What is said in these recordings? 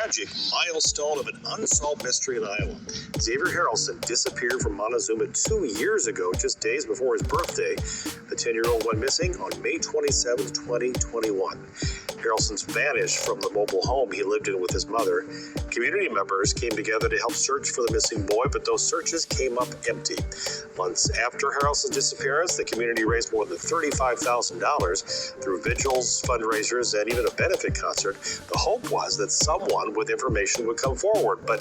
tragic milestone of an unsolved mystery in Iowa. Xavier Harrelson disappeared from MOCTEZUMA 2 year ago, just days before his birthday. The 10-year-old went missing on May 27, 2021. Harrelson's vanished from the mobile home he lived in with his mother. Community members came together to help search for the missing boy, but those searches came up empty. Months after Harrelson's disappearance, the community raised more than $35,000 through vigils, fundraisers, and even a benefit concert. The hope was that someone with information would come forward, but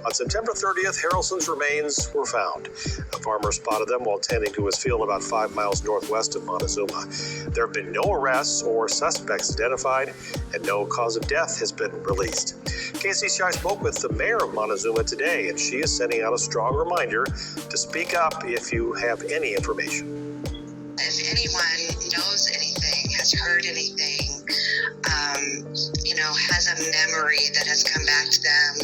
on September 30th, Harrelson's remains were found. A farmer spotted them while tending to his field about 5 miles northwest of MOCTEZUMA. There have been no arrests or suspects identified, and no cause of death has been released. KCCI spoke with the mayor of MOCTEZUMA today, and she is sending out a strong reminder to speak up if you have any information. If anyone knows anything, has heard anything, has a memory that has come back to them,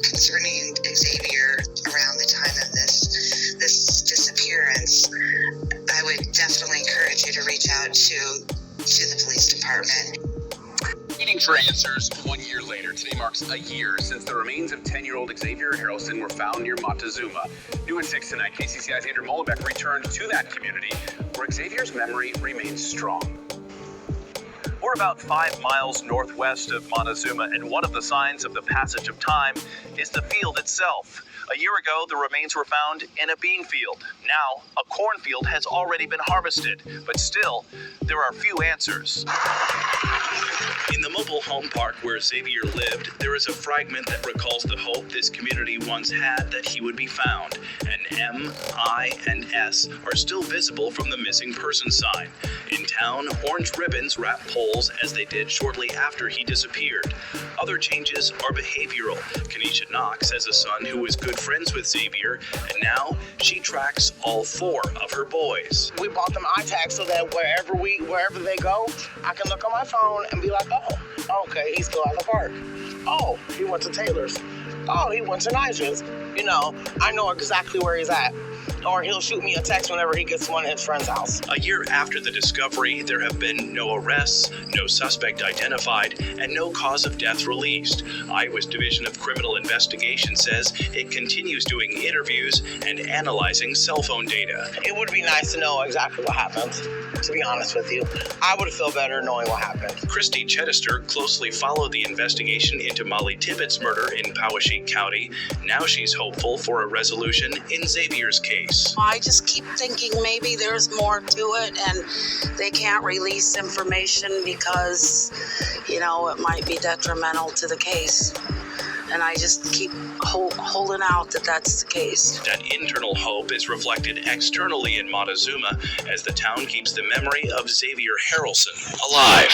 concerning Xavier around the time of this disappearance, I would definitely encourage you to reach out to the police department. Waiting for answers 1 year later. Today marks a year since the remains of 10-year-old Xavier Harrelson were found near MOCTEZUMA. New at 6 tonight, KCCI's Andrew Molenbeek returned to that community where Xavier's memory remains strong. We're about 5 miles northwest of MOCTEZUMA, and one of the signs of the passage of time is the field itself. A year ago, the remains were found in a bean field. Now, a cornfield has already been harvested, but still, there are few answers. In the mobile home park where Xavier lived, there is a fragment that recalls the hope this community once had that he would be found. An M, I, and S are still visible from the missing person sign. In town, orange ribbons wrap poles as they did shortly after he disappeared. Other changes are behavioral. Kenesha Knox has a son who was good friends with Xavier, and now she tracks all 4 of her boys. We bought them eye tags so that wherever they go, I can look on my phone and be like, oh, okay, he's still at the park. Oh, he went to Taylor's. Oh, he went to Nigel's. I know exactly where he's at. Or he'll shoot me a text whenever he gets to one of his friend's house. A year after the discovery, there have been no arrests, no suspect identified, and no cause of death released. Iowa's Division of Criminal Investigation says it continues doing interviews and analyzing cell phone data. It would be nice to know exactly what happened, to be honest with you. I would feel better knowing what happened. Christy Chedester closely followed the investigation into Molly Tippett's murder in Poweshiek County. Now she's hopeful for a resolution in Xavier's case. I just keep thinking maybe there's more to it and they can't release information because, it might be detrimental to the case. And I just keep holding out that that's the case. That internal hope is reflected externally in MOCTEZUMA as the town keeps the memory of Xavier Harrelson alive.